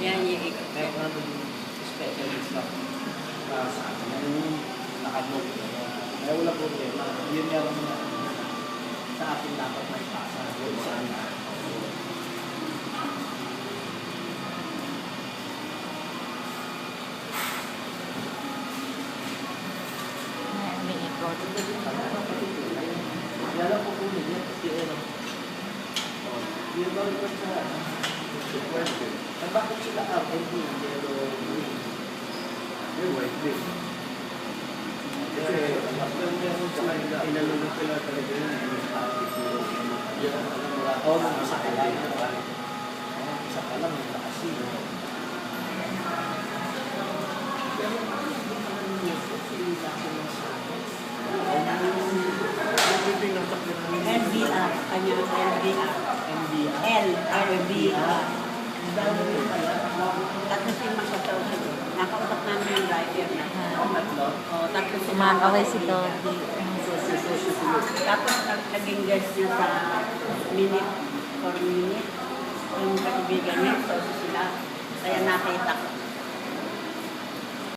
Yan, iikot. Meron na doon specialist lang sa akin. Yung nakalog. Kaya wala problema. Yun yung sa akin dapat may pasa. Yun sa akin. May ikot. Kaya lang po kunin yan. Kasi ano. Yun ba rin sa question. Bakit sila RND? Yellow green. Yung white green. Kasi after meron sa kanila, inalunod sila talaga yun. Oo, isa ka lang. Isa ka lang, kasi. Pero ano yung mga nito? Sinila ko lang sa akin. LBR. Kanya ng LBR. MBR? LBR. Dami rin pala. Tatlo siya magkakausap. Nakausap namin yung driver na. Tatlo? O, tatlo siya. Umakaway si Toby. Tapos naging guest niya sa minute for minute. Yung kaibigan niya, so sila. Kaya nakita ko.